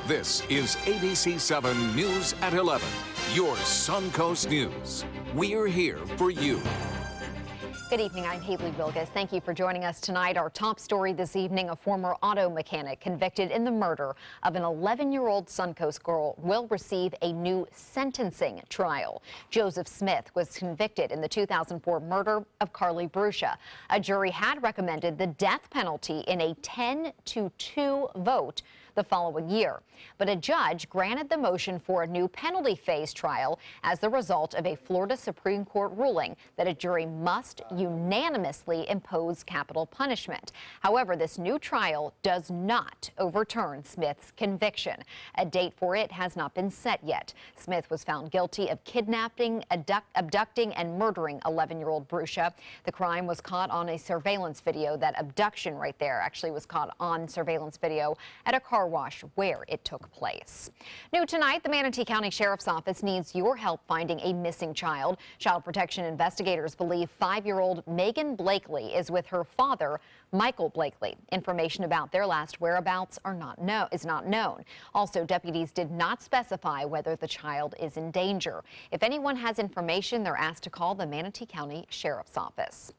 This is ABC7 News at 11, your Suncoast News. We're here for you. Good evening, I'm Haley Wilgus. Thank you for joining us tonight. Our top story this evening, a former auto mechanic convicted in the murder of an 11-year-old Suncoast girl will receive a new sentencing trial. Joseph Smith was convicted in the 2004 murder of Carly Bruscia. A jury had recommended the death penalty in a 10-2 vote the following year. But a judge granted the motion for a new penalty phase trial as the result of a Florida Supreme Court ruling that a jury must unanimously impose capital punishment. However, this new trial does not overturn Smith's conviction. A date for it has not been set yet. Smith was found guilty of kidnapping, abducting, and murdering 11-year-old Bruscia. The crime was caught on a surveillance video. That abduction right there actually was caught on surveillance video at a car wash where it took place. New tonight, the Manatee County Sheriff's Office needs your help finding a missing child. Child protection investigators believe 5-year-old Megan Blakely is with her father, Michael Blakely. Information about their last whereabouts is not known. Also, deputies did not specify whether the child is in danger. If anyone has information, they're asked to call the Manatee County Sheriff's Office.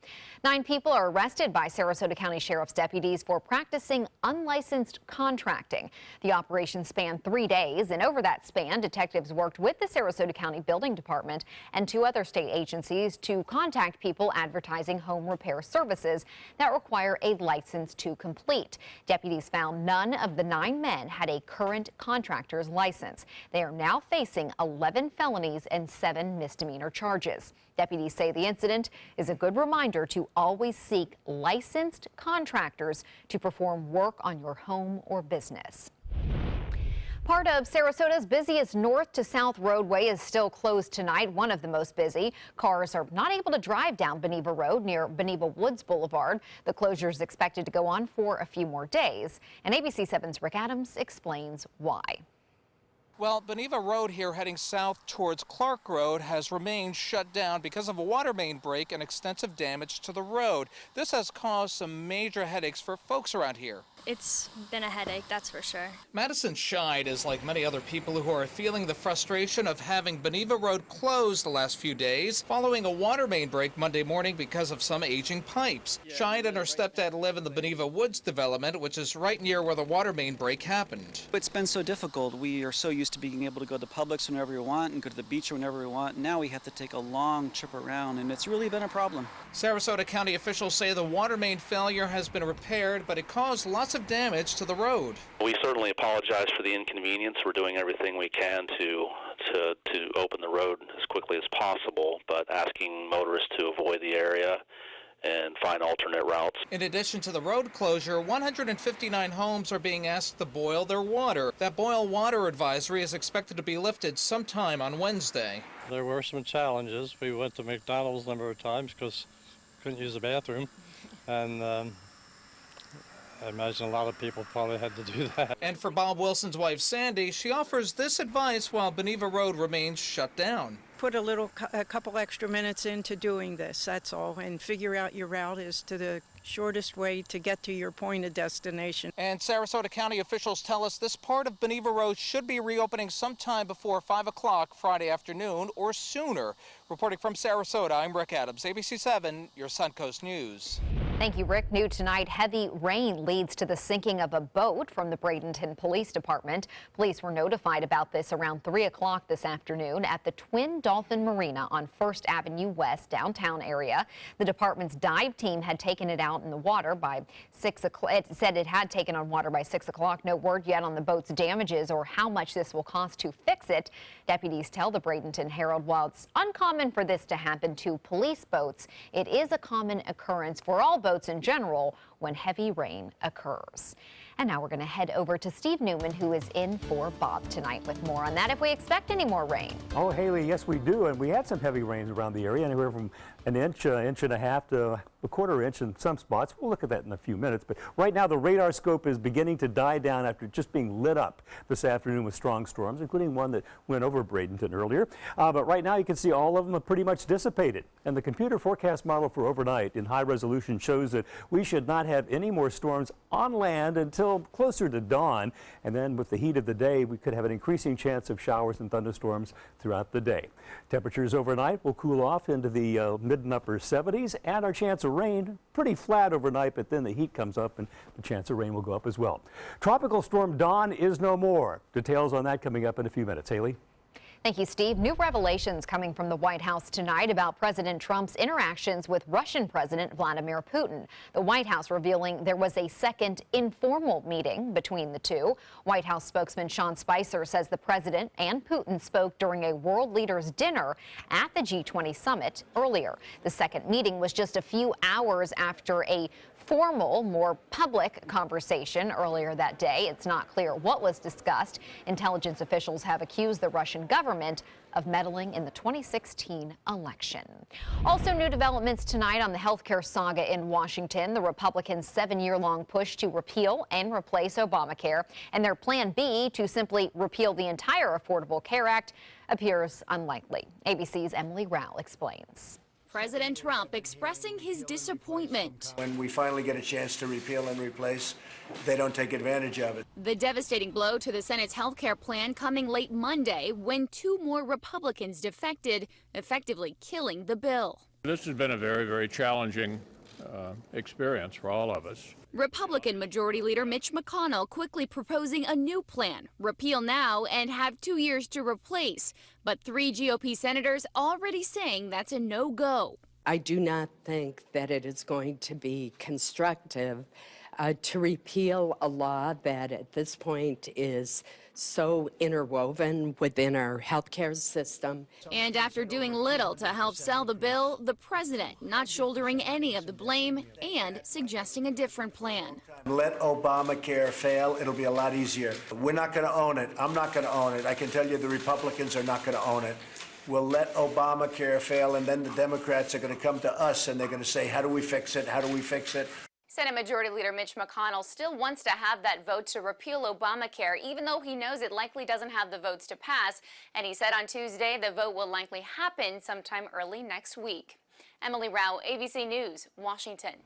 9 people are arrested by Sarasota County Sheriff's deputies for practicing unlicensed contracting. The operation spanned 3 days, and over that span, detectives worked with the Sarasota County Building Department and 2 other state agencies to contact people advertising home repair services that require a license to complete. Deputies found none of the 9 men had a current contractor's license. They are now facing 11 felonies and 7 misdemeanor charges. Deputies say the incident is a good reminder to always seek licensed contractors to perform work on your home or business. Part of Sarasota's busiest north to south roadway is still closed tonight, one of the most busy. Cars are not able to drive down Beneva Road near Beneva Woods Boulevard. The closure is expected to go on for a few more days. And ABC7's Rick Adams explains why. Well, Beneva Road here heading south towards Clark Road has remained shut down because of a water main break and extensive damage to the road. This has caused some major headaches for folks around here. It's been a headache, that's for sure. Madison Scheid is like many other people who are feeling the frustration of having Beneva Road closed the last few days following a water main break Monday morning because of some aging pipes. Scheid and her stepdad live in the Beneva Woods development, which is right near where the water main break happened. It's been so difficult. We are so used to being able to go to Publix whenever we want and go to the beach whenever we want. Now we have to take a long trip around, and it's really been a problem. Sarasota County officials say the water main failure has been repaired, but it caused lots of damage to the road. We certainly apologize for the inconvenience. We're doing everything we can to open the road as quickly as possible, but asking motorists to avoid the area and find alternate routes. In addition to the road closure, 159 homes are being asked to boil their water. That boil water advisory is expected to be lifted sometime on Wednesday. There were some challenges. We went to McDonald's a number of times because couldn't use the bathroom, and I imagine a lot of people probably had to do that. And for Bob Wilson's wife, Sandy, she offers this advice while Beneva Road remains shut down. Put a couple extra minutes into doing this, that's all, and figure out your route as to the shortest way to get to your point of destination. And Sarasota County officials tell us this part of Beneva Road should be reopening sometime before 5 o'clock Friday afternoon or sooner. Reporting from Sarasota, I'm Rick Adams, ABC7, your Suncoast News. Thank you, Rick. New tonight, heavy rain leads to the sinking of a boat from the Bradenton Police Department. Police were notified about this around 3 o'clock this afternoon at the Twin Dolphin Marina on 1st Avenue West downtown area. The department's dive team had taken it out in the water by 6 o'clock. It said it had taken on water by 6 o'clock. No word yet on the boat's damages or how much this will cost to fix it. Deputies tell the Bradenton Herald while it's uncommon for this to happen to police boats, it is a common occurrence for all boats in general when heavy rain occurs. And now we're going to head over to Steve Newman, who is in for Bob tonight with more on that if we expect any more rain. Oh, Haley, yes, we do. And we had some heavy rains around the area, anywhere from an inch and a half to a quarter inch in some spots. We'll look at that in a few minutes. But right now, the radar scope is beginning to die down after just being lit up this afternoon with strong storms, including one that went over Bradenton earlier. But right now, you can see all of them are pretty much dissipated. And the computer forecast model for overnight in high resolution shows that we should not have any more storms on land until closer to dawn. And then with the heat of the day, we could have an increasing chance of showers and thunderstorms throughout the day. Temperatures overnight will cool off into the mid and upper 70s, and our chance of rain pretty flat overnight, but then the heat comes up and the chance of rain will go up as well. Tropical storm Dawn is no more. Details on that coming up in a few minutes. Haley? Thank you, Steve. New revelations coming from the White House tonight about President Trump's interactions with Russian President Vladimir Putin. The White House revealing there was a second informal meeting between the two. White House spokesman Sean Spicer says the president and Putin spoke during a world leaders dinner at the G20 summit earlier. The second meeting was just a few hours after a formal, more public conversation earlier that day. It's not clear what was discussed. Intelligence officials have accused the Russian government of meddling in the 2016 election. Also, new developments tonight on the healthcare saga in Washington. The Republicans' 7-year-long push to repeal and replace Obamacare, and their plan B to simply repeal the entire Affordable Care Act appears unlikely. ABC's Emily Rao explains. President Trump expressing his disappointment. When we finally get a chance to repeal and replace, they don't take advantage of it. The devastating blow to the Senate's health care plan coming late Monday when 2 more Republicans defected, effectively killing the bill. This has been a very, very challenging experience for all of us. Republican Majority Leader Mitch McConnell quickly proposing a new plan, repeal now and have 2 years to replace. But 3 GOP senators already saying that's a no-go. I do not think that it is going to be constructive to repeal a law that at this point is so interwoven within our healthcare system. And after doing little to help sell the bill, the president not shouldering any of the blame and suggesting a different plan. Let Obamacare fail. It'll be a lot easier. We're not going to own it. I'm not going to own it. I can tell you the Republicans are not going to own it. We'll let Obamacare fail, and then the Democrats are going to come to us and they're going to say, how do we fix it? How do we fix it? Senate Majority Leader Mitch McConnell still wants to have that vote to repeal Obamacare, even though he knows it likely doesn't have the votes to pass. And he said on Tuesday the vote will likely happen sometime early next week. Emily Rao, ABC News, Washington.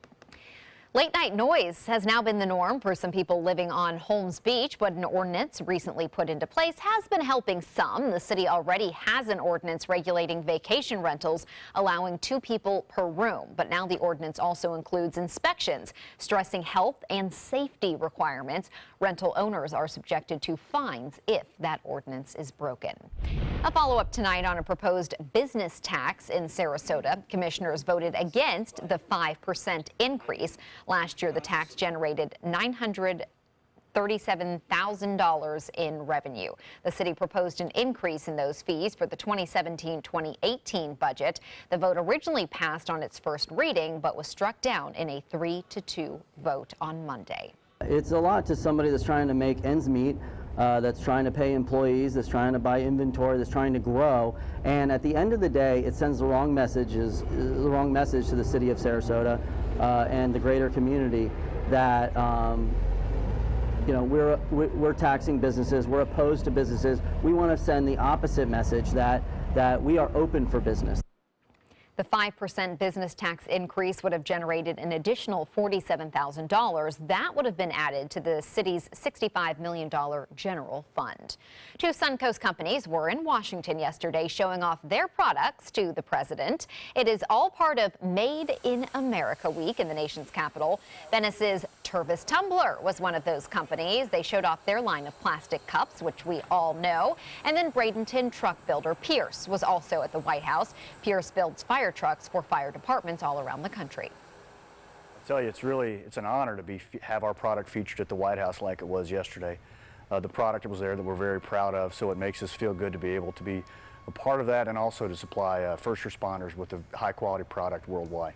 Late night noise has now been the norm for some people living on Holmes Beach, but an ordinance recently put into place has been helping some. The city already has an ordinance regulating vacation rentals, allowing 2 people per room. But now the ordinance also includes inspections, stressing health and safety requirements. Rental owners are subjected to fines if that ordinance is broken. A follow-up tonight on a proposed business tax in Sarasota. Commissioners voted against the 5% increase. Last year, the tax generated $937,000 in revenue. The city proposed an increase in those fees for the 2017-2018 budget. The vote originally passed on its first reading, but was struck down in a 3-2 vote on Monday. It's a lot to somebody that's trying to make ends meet, that's trying to pay employees, that's trying to buy inventory, that's trying to grow. And at the end of the day, it sends the wrong message to the city of Sarasota and the greater community that you know, we're taxing businesses, we're opposed to businesses. We want to send the opposite message that we are open for business. The 5% business tax increase would have generated an additional $47,000. That would have been added to the city's $65 million general fund. 2 Suncoast companies were in Washington yesterday showing off their products to the president. It is all part of Made in America Week in the nation's capital. Venice's Tervis Tumbler was one of those companies. They showed off their line of plastic cups, which we all know. And then Bradenton truck builder Pierce was also at the White House. Pierce builds fire trucks for fire departments all around the country. I tell you, it's an honor to have our product featured at the White House like it was yesterday. The product was there that we're very proud of, so it makes us feel good to be able to be a part of that and also to supply first responders with a high-quality product worldwide.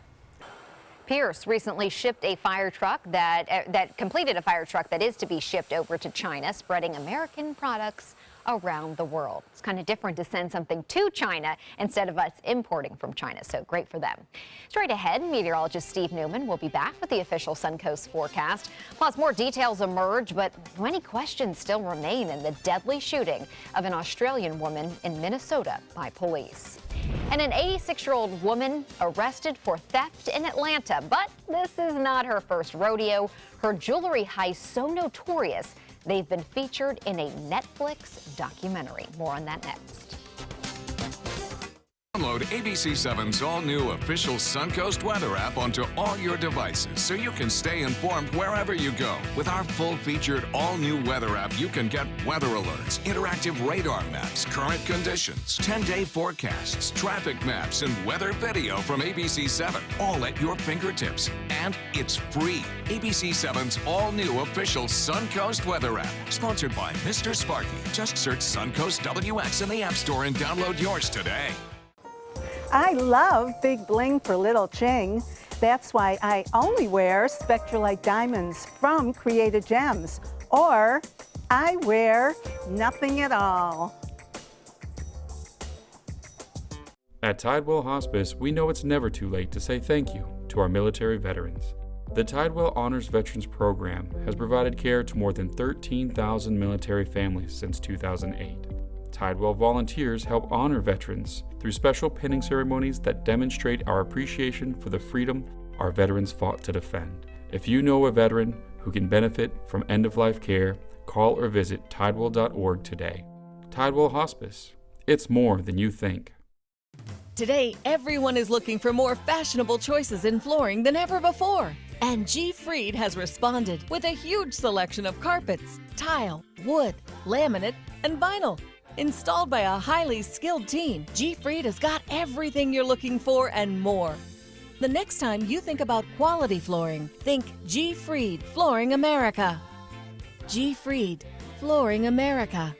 Pierce recently shipped a fire truck that completed a fire truck that is to be shipped over to China, spreading American products around the world. It's kind of different to send something to China instead of us importing from China, so great for them. Straight ahead, meteorologist Steve Newman will be back with the official Suncoast forecast. Plus, more details emerge, but many questions still remain in the deadly shooting of an Australian woman in Minnesota by police. And an 86-year-old woman arrested for theft in Atlanta. But this is not her first rodeo. Her jewelry heists so notorious, they've been featured in a Netflix documentary. More on that next. Download ABC7's all-new official Suncoast weather app onto all your devices so you can stay informed wherever you go. With our full-featured all-new weather app, you can get weather alerts, interactive radar maps, current conditions, 10-day forecasts, traffic maps, and weather video from ABC7, all at your fingertips. And it's free. ABC7's all-new official Suncoast weather app, sponsored by Mr. Sparky. Just search Suncoast WX in the App Store and download yours today. I love big bling for little ching. That's why I only wear Spectralite diamonds from Created Gems, or I wear nothing at all. At Tidewell Hospice, we know it's never too late to say thank you to our military veterans. The Tidewell Honors Veterans Program has provided care to more than 13,000 military families since 2008. Tidewell volunteers help honor veterans through special pinning ceremonies that demonstrate our appreciation for the freedom our veterans fought to defend. If you know a veteran who can benefit from end-of-life care, call or visit tidewell.org today. Tidewell Hospice. It's more than you think. Today, everyone is looking for more fashionable choices in flooring than ever before. And G. Fried has responded with a huge selection of carpets, tile, wood, laminate, and vinyl. Installed by a highly skilled team, G. Fried has got everything you're looking for and more. The next time you think about quality flooring, think G. Fried Flooring America. G. Fried Flooring America.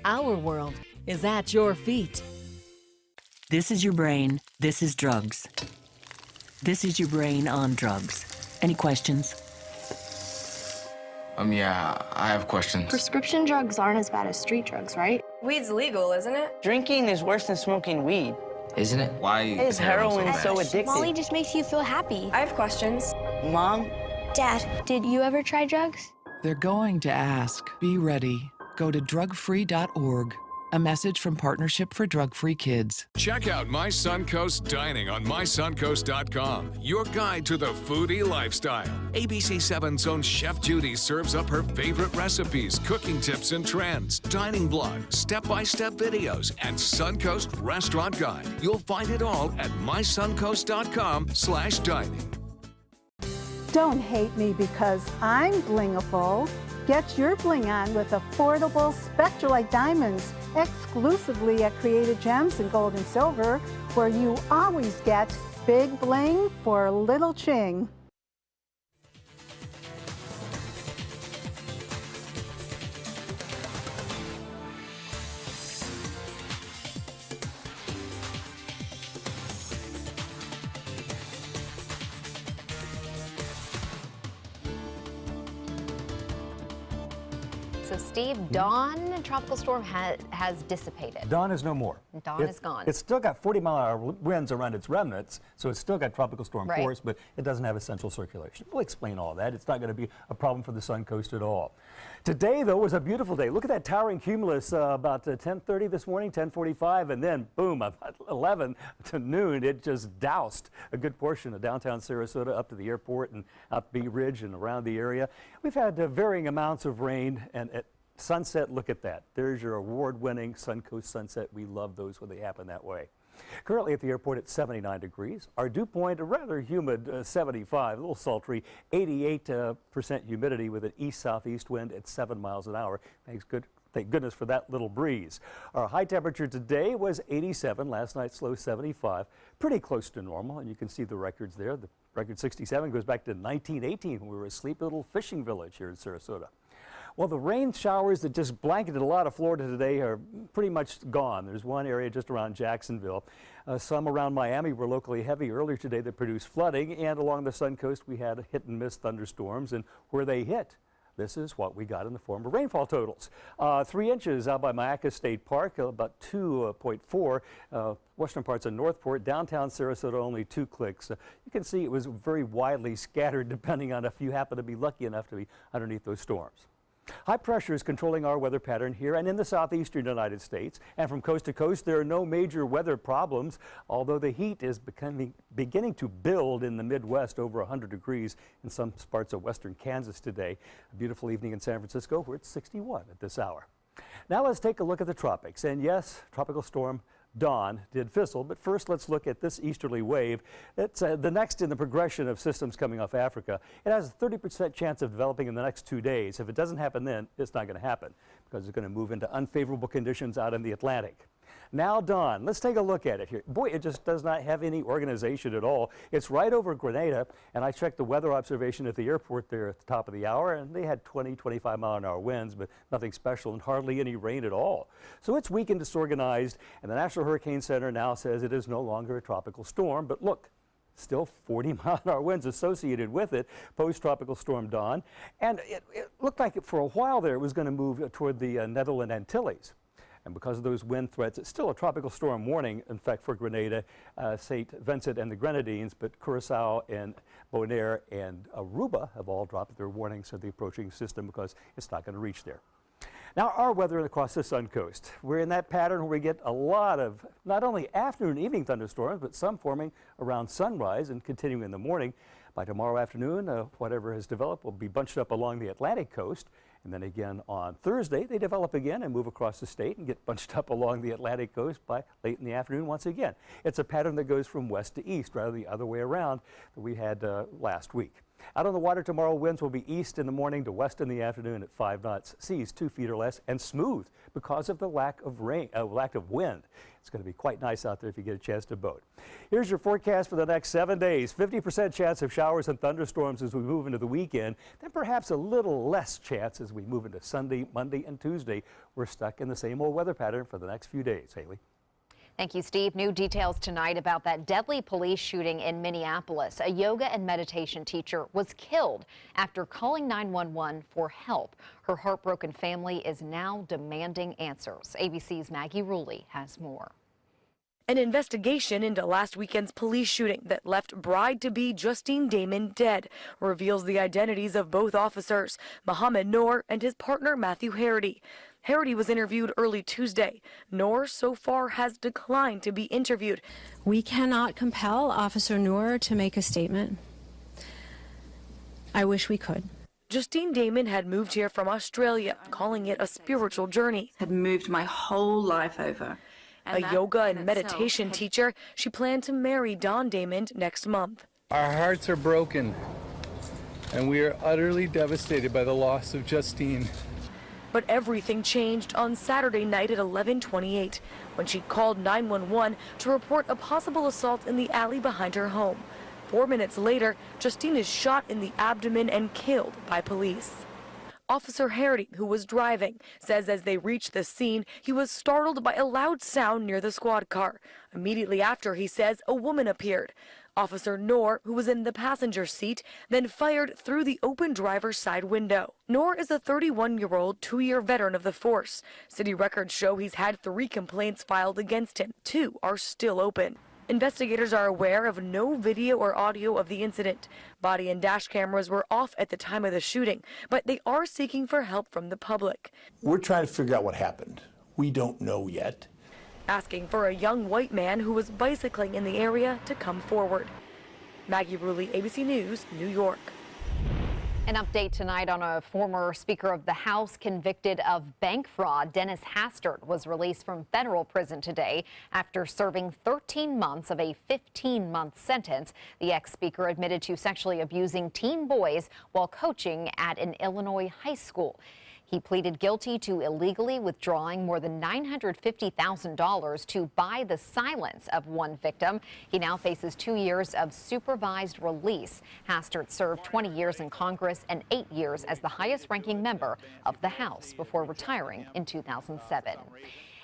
Our world is at your feet. This is your brain. This is drugs. This is your brain on drugs. Any questions? Yeah, I have questions. Prescription drugs aren't as bad as street drugs, right? Weed's legal, isn't it? Drinking is worse than smoking weed. Isn't it? Why is heroin so addictive? Molly just makes you feel happy. I have questions. Mom? Dad, did you ever try drugs? They're going to ask. Be ready. Go to drugfree.org. A message from Partnership for Drug-Free Kids. Check out My Suncoast Dining on mysuncoast.com, your guide to the foodie lifestyle. ABC7's own Chef Judy serves up her favorite recipes, cooking tips and trends, dining blogs, step-by-step videos, and Suncoast Restaurant Guide. You'll find it all at mysuncoast.com/dining. Don't hate me because I'm blingable. Get your bling on with affordable Spectralite diamonds exclusively at Created Gems in Gold and Silver, where you always get big bling for little ching. So, Steve, Dawn tropical storm has dissipated. Dawn is no more. Dawn is gone. It's still got 40-mile-an-hour winds around its remnants, so it's still got tropical storm force, but it doesn't have a central circulation. We'll explain all that. It's not going to be a problem for the Suncoast at all. Today, though, was a beautiful day. Look at that towering cumulus about 10:30 this morning, 10:45, and then, boom, about 11 to noon, it just doused a good portion of downtown Sarasota up to the airport and up Bee Ridge and around the area. We've had varying amounts of rain, and at sunset, look at that. There's your award-winning Suncoast sunset. We love those when they happen that way. Currently at the airport at 79 degrees. Our dew point, a rather humid 75, a little sultry, 88% humidity with an east-southeast wind at 7 miles an hour. Thank goodness for that little breeze. Our high temperature today was 87, last night's low 75, pretty close to normal, and you can see the records there. The record 67 goes back to 1918 when we were a sleepy little fishing village here in Sarasota. Well, the rain showers that just blanketed a lot of Florida today are pretty much gone. There's one area just around Jacksonville. Some around Miami were locally heavy earlier today that produced flooding, and along the Suncoast we had hit and miss thunderstorms, and where they hit, this is what we got in the form of rainfall totals. 3 inches out by Mayaca State Park, about 2.4. Western parts of Northport, downtown Sarasota, only 2 clicks. You can see it was very widely scattered depending on if you happen to be lucky enough to be underneath those storms. High pressure is controlling our weather pattern here and in the southeastern United States. And from coast to coast, there are no major weather problems, although the heat is beginning to build in the Midwest, over 100 degrees in some parts of western Kansas today. A beautiful evening in San Francisco, where it's 61 at this hour. Now let's take a look at the tropics. And yes, Tropical Storm Dawn did fizzle, but first let's look at this easterly wave. It's the next in the progression of systems coming off Africa. It has a 30% chance of developing in the next 2 days. If it doesn't happen then, it's not going to happen because it's going to move into unfavorable conditions out in the Atlantic. Now Dawn, let's take a look at it here. Boy, it just does not have any organization at all. It's right over Grenada, and I checked the weather observation at the airport there at the top of the hour, and they had 20, 25 mile-an-hour winds, but nothing special and hardly any rain at all. So it's weak and disorganized, and the National Hurricane Center now says it is no longer a tropical storm, but look, still 40 mile-an-hour winds associated with it, post-tropical storm Dawn, and it looked like for a while there it was going to move toward the Netherland Antilles. And because of those wind threats, it's still a tropical storm warning, in fact, for Grenada, St. Vincent and the Grenadines, but Curacao and Bonaire and Aruba have all dropped their warnings of the approaching system because it's not going to reach there. Now, our weather across the Sun Coast. We're in that pattern where we get a lot of not only afternoon and evening thunderstorms, but some forming around sunrise and continuing in the morning. By tomorrow afternoon, whatever has developed will be bunched up along the Atlantic coast. And then again on Thursday, they develop again and move across the state and get bunched up along the Atlantic coast by late in the afternoon once again. It's a pattern that goes from west to east rather than the other way around that we had last week. Out on the water tomorrow, winds will be east in the morning to west in the afternoon at 5 knots, seas 2 feet or less, and smooth because of the lack of wind. It's going to be quite nice out there if you get a chance to boat. Here's your forecast for the next 7 days. 50% chance of showers and thunderstorms as we move into the weekend, then perhaps a little less chance as we move into Sunday, Monday, and Tuesday. We're stuck in the same old weather pattern for the next few days. Haley. Thank you, Steve. New details tonight about that deadly police shooting in Minneapolis. A yoga and meditation teacher was killed after calling 911 for help. Her heartbroken family is now demanding answers. ABC's Maggie Rulli has more. An investigation into last weekend's police shooting that left bride-to-be Justine Damon dead reveals the identities of both officers, Mohammed Noor and his partner Matthew Harity. Harity was interviewed early Tuesday. Noor so far has declined to be interviewed. We cannot compel Officer Noor to make a statement. I wish we could. Justine Damon had moved here from Australia, calling it a spiritual journey. Had moved my whole life over. A yoga and meditation teacher, she planned to marry Don Damon next month. Our hearts are broken, and we are utterly devastated by the loss of Justine. But everything changed on Saturday night at 11:28 when she called 911 to report a possible assault in the alley behind her home. 4 minutes later, Justine is shot in the abdomen and killed by police. Officer Harity, who was driving, says as they reached the scene, he was startled by a loud sound near the squad car. Immediately after, he says, a woman appeared. Officer Noor, who was in the passenger seat, then fired through the open driver's side window. Noor is a 31-year-old, 2-year veteran of the force. City records show he's had 3 complaints filed against him. 2 are still open. Investigators are aware of no video or audio of the incident. Body and dash cameras were off at the time of the shooting, but they are seeking for help from the public. We're trying to figure out what happened. We don't know yet. Asking for a young white man who was bicycling in the area to come forward. Maggie Rulli, ABC News, New York. An update tonight on a former Speaker of the House convicted of bank fraud. Dennis Hastert was released from federal prison today after serving 13 months of a 15-month sentence. The ex-speaker admitted to sexually abusing teen boys while coaching at an Illinois high school. He pleaded guilty to illegally withdrawing more than $950,000 to buy the silence of one victim. He now faces 2 years of supervised release. Hastert served 20 years in Congress and 8 years as the highest-ranking member of the House before retiring in 2007.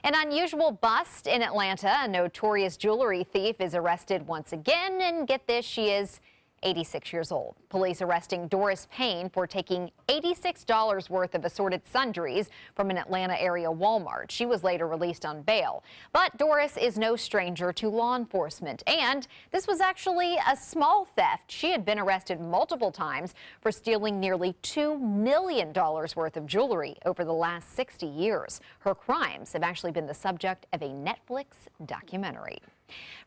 An unusual bust in Atlanta. A notorious jewelry thief is arrested once again, and get this, she is 86 years old. Police arresting Doris Payne for taking $86 worth of assorted sundries from an Atlanta area Walmart. She was later released on bail. But Doris is no stranger to law enforcement, and this was actually a small theft. She had been arrested multiple times for stealing nearly $2 million worth of jewelry over the last 60 years. Her crimes have actually been the subject of a Netflix documentary.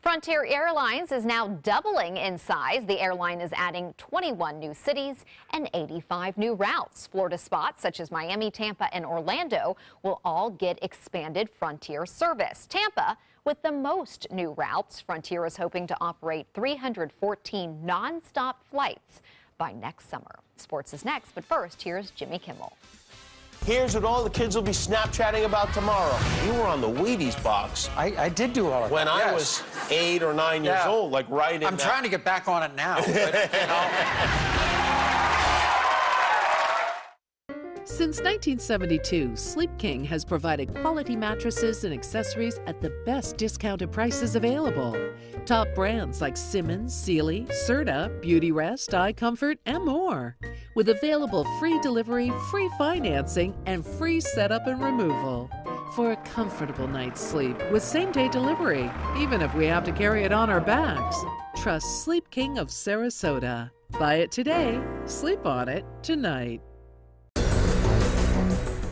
Frontier Airlines is now doubling in size. The airline is adding 21 new cities and 85 new routes. Florida spots such as Miami, Tampa, and Orlando will all get expanded Frontier service. Tampa with the most new routes. Frontier is hoping to operate 314 nonstop flights by next summer. Sports is next, but first, here's Jimmy Kimmel. Here's what all the kids will be Snapchatting about tomorrow. You were on the Wheaties box. I did do all of that. When I was 8 or 9 years old, like right in I'm trying to get back on it now. But, you know. Since 1972, Sleep King has provided quality mattresses and accessories at the best discounted prices available. Top brands like Simmons, Sealy, Serta, Beautyrest, iComfort, and more. With available free delivery, free financing, and free setup and removal. For a comfortable night's sleep with same-day delivery, even if we have to carry it on our backs. Trust Sleep King of Sarasota. Buy it today, sleep on it tonight.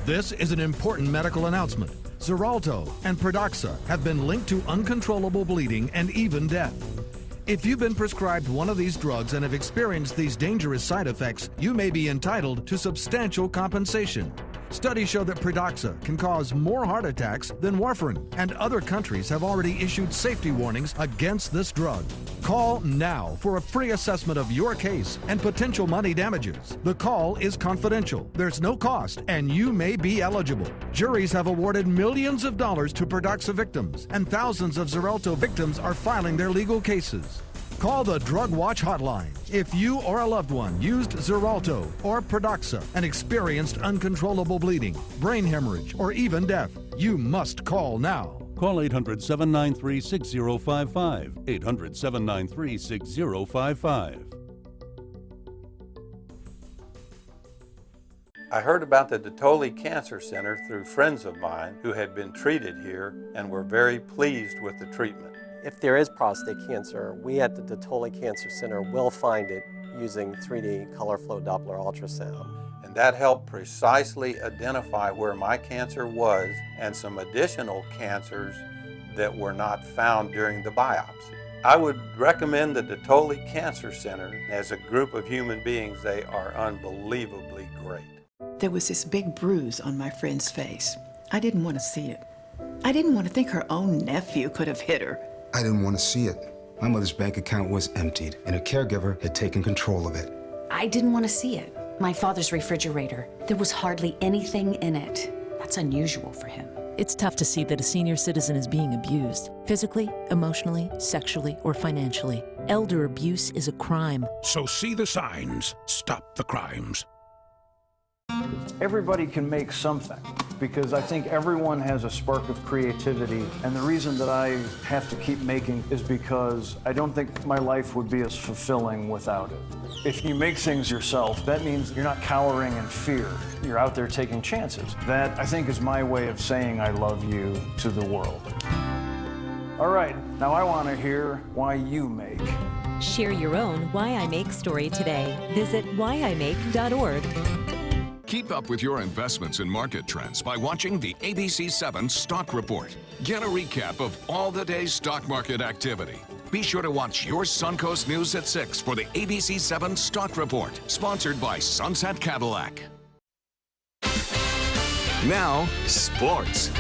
This is an important medical announcement. Xarelto and Pradaxa have been linked to uncontrollable bleeding and even death. If you've been prescribed one of these drugs and have experienced these dangerous side effects, you may be entitled to substantial compensation. Studies show that Pradaxa can cause more heart attacks than warfarin, and other countries have already issued safety warnings against this drug. Call now for a free assessment of your case and potential money damages. The call is confidential, there's no cost, and you may be eligible. Juries have awarded millions of dollars to Pradaxa victims, and thousands of Xarelto victims are filing their legal cases. Call the Drug Watch hotline. If you or a loved one used Xarelto or Pradaxa and experienced uncontrollable bleeding, brain hemorrhage, or even death, you must call now. Call 800-793-6055. 800-793-6055. I heard about the Dotoli Cancer Center through friends of mine who had been treated here and were very pleased with the treatment. If there is prostate cancer, we at the Dotoli Cancer Center will find it using 3D color flow Doppler ultrasound. And that helped precisely identify where my cancer was and some additional cancers that were not found during the biopsy. I would recommend the Dotoli Cancer Center. As a group of human beings, they are unbelievably great. There was this big bruise on my friend's face. I didn't want to see it. I didn't want to think her own nephew could have hit her. I didn't want to see it. My mother's bank account was emptied, and a caregiver had taken control of it. I didn't want to see it. My father's refrigerator. There was hardly anything in it. That's unusual for him. It's tough to see that a senior citizen is being abused, physically, emotionally, sexually, or financially. Elder abuse is a crime. So see the signs. Stop the crimes. Everybody can make something, because I think everyone has a spark of creativity, and the reason that I have to keep making is because I don't think my life would be as fulfilling without it. If you make things yourself, that means you're not cowering in fear. You're out there taking chances. That, I think, is my way of saying I love you to the world. All right, now I want to hear why you make. Share your own Why I Make story today. Visit whyimake.org. Keep up with your investments and market trends by watching the ABC7 Stock Report. Get a recap of all the day's stock market activity. Be sure to watch your Suncoast News at 6 for the ABC7 Stock Report, sponsored by Sunset Cadillac. Now, sports.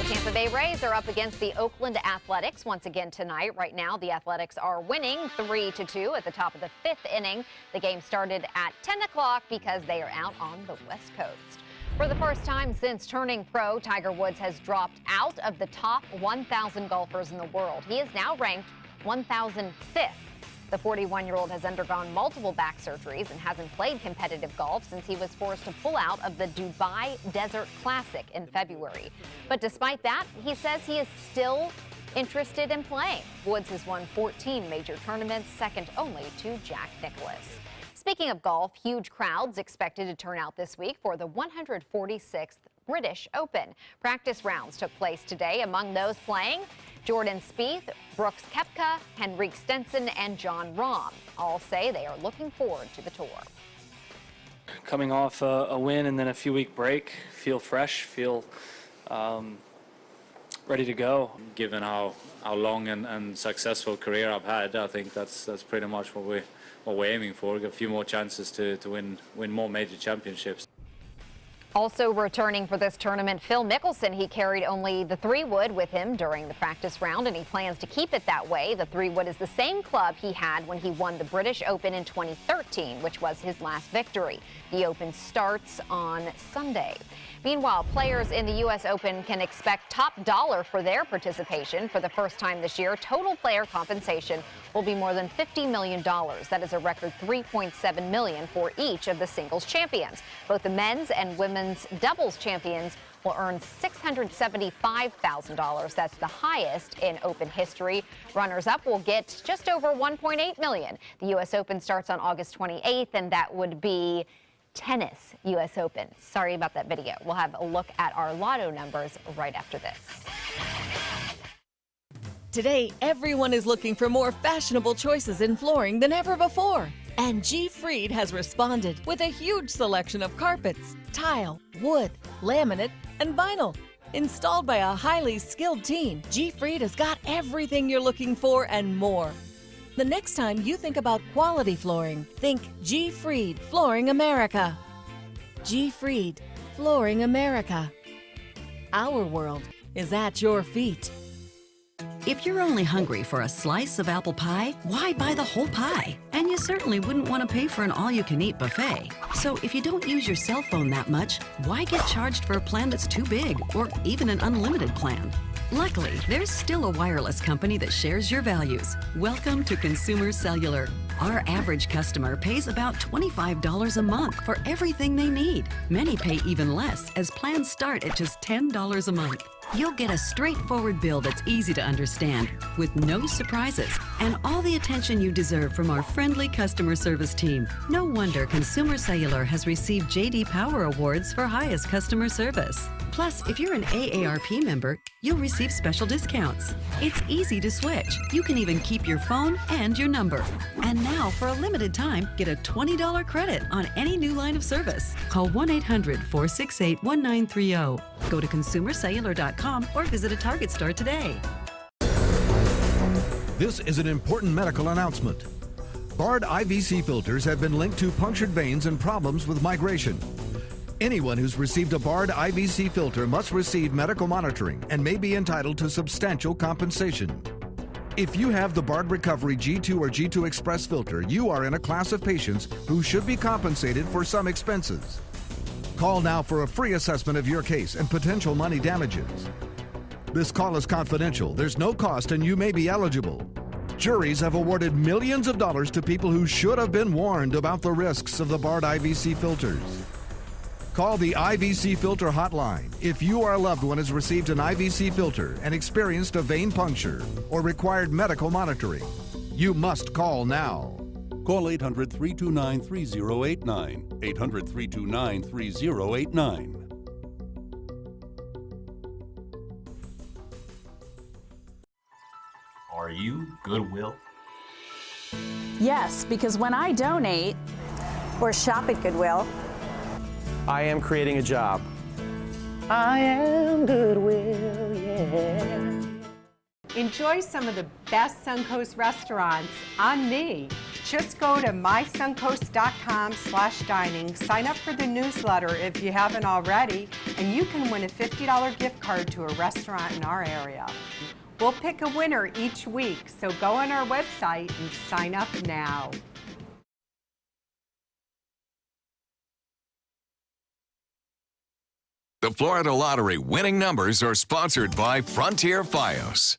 The Tampa Bay Rays are up against the Oakland Athletics once again tonight. Right now, the Athletics are winning 3-2 at the top of the 5th inning. The game started at 10 o'clock because they are out on the West Coast. For the first time since turning pro, Tiger Woods has dropped out of the top 1,000 golfers in the world. He is now ranked 1,005th. The 41-year-old has undergone multiple back surgeries and hasn't played competitive golf since he was forced to pull out of the Dubai Desert Classic in February. But despite that, he says he is still interested in playing. Woods has won 14 major tournaments, second only to Jack Nicklaus. Speaking of golf, huge crowds expected to turn out this week for the 146th British Open. Practice rounds took place today. Among those playing, Jordan Spieth, Brooks Koepka, Henrik Stenson, and Jon Rahm. All say they are looking forward to the tour. Coming off a win and then a few-week break, feel fresh, feel ready to go. Given how long and successful career I've had, I think that's pretty much what we're aiming for. A few more chances to win more major championships. Also returning for this tournament, Phil Mickelson. He carried only the 3-wood with him during the practice round, and he plans to keep it that way. The 3-wood is the same club he had when he won the British Open in 2013, which was his last victory. The Open starts on Sunday. Meanwhile, players in the U.S. Open can expect top dollar for their participation. For the first time this year, total player compensation will be more than $50 million. That is a record $3.7 million for each of the singles champions. Both the men's and women's doubles champions will earn $675,000. That's the highest in Open history. Runners-up will get just over $1.8 million. The U.S. Open starts on August 28th, and that would be tennis U.S. Open. Sorry about that video. We'll have a look at our lotto numbers right after this. Today, everyone is looking for more fashionable choices in flooring than ever before. And G. Fried has responded with a huge selection of carpets, tile, wood, laminate, and vinyl. Installed by a highly skilled team, G. Fried has got everything you're looking for and more. The next time you think about quality flooring, think G. Fried Flooring America. G. Fried Flooring America. Our world is at your feet. If you're only hungry for a slice of apple pie, why buy the whole pie? And you certainly wouldn't want to pay for an all-you-can-eat buffet. So if you don't use your cell phone that much, why get charged for a plan that's too big or even an unlimited plan? Luckily, there's still a wireless company that shares your values. Welcome to Consumer Cellular. Our average customer pays about $25 a month for everything they need. Many pay even less, as plans start at just $10 a month. You'll get a straightforward bill that's easy to understand, with no surprises, and all the attention you deserve from our friendly customer service team. No wonder Consumer Cellular has received J.D. Power Awards for highest customer service. Plus, if you're an AARP member, you'll receive special discounts. It's easy to switch. You can even keep your phone and your number. And now, for a limited time, get a $20 credit on any new line of service. Call 1-800-468-1930. Go to consumercellular.com or visit a Target store today. This is an important medical announcement. Bard IVC filters have been linked to punctured veins and problems with migration. Anyone who's received a Bard IVC filter must receive medical monitoring and may be entitled to substantial compensation. If you have the Bard Recovery G2 or G2 Express filter, you are in a class of patients who should be compensated for some expenses. Call now for a free assessment of your case and potential money damages. This call is confidential. There's no cost and you may be eligible. Juries have awarded millions of dollars to people who should have been warned about the risks of the Bard IVC filters. Call the IVC Filter Hotline if you or a loved one has received an IVC filter and experienced a vein puncture or required medical monitoring. You must call now. Call 800-329-3089. 800-329-3089. Are you Goodwill? Yes, because when I donate or shop at Goodwill, I am creating a job. I am Goodwill, yeah. Enjoy some of the best Suncoast restaurants on me. Just go to mysuncoast.com/dining, sign up for the newsletter if you haven't already, and you can win a $50 gift card to a restaurant in our area. We'll pick a winner each week, so go on our website and sign up now. The Florida Lottery winning numbers are sponsored by Frontier Fios.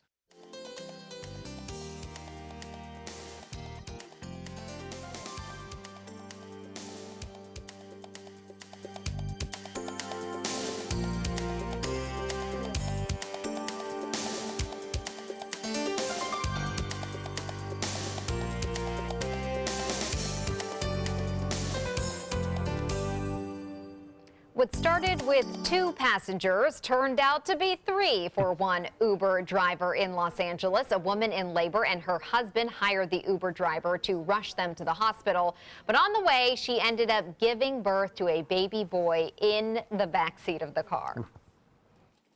What started with 2 passengers turned out to be 3 for one Uber driver in Los Angeles. A woman in labor and her husband hired the Uber driver to rush them to the hospital. But on the way, she ended up giving birth to a baby boy in the backseat of the car.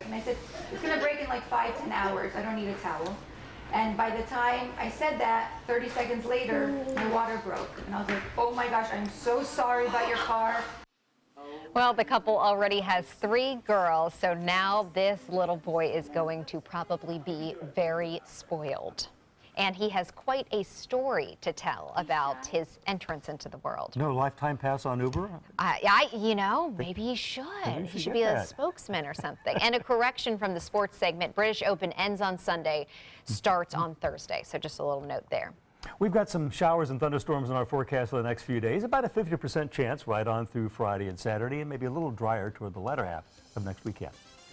And I said, it's going to break in like 5-10 hours. I don't need a towel. And by the time I said that, 30 seconds later, my water broke. And I was like, oh my gosh, I'm so sorry about your car. Well, the couple already has 3 girls, so now this little boy is going to probably be very spoiled. And he has quite a story to tell about his entrance into the world. No lifetime pass on Uber? You know, maybe he should. He should be a spokesman or something. And a correction from the sports segment, British Open ends on Sunday, starts on Thursday. So just a little note there. We've got some showers and thunderstorms in our forecast for the next few days. About a 50% chance right on through Friday and Saturday, and maybe a little drier toward the latter half of next weekend.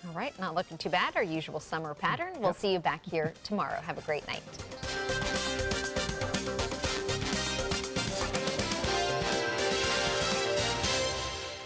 All right, not looking too bad. Our usual summer pattern. We'll see you back here tomorrow. Have a great night.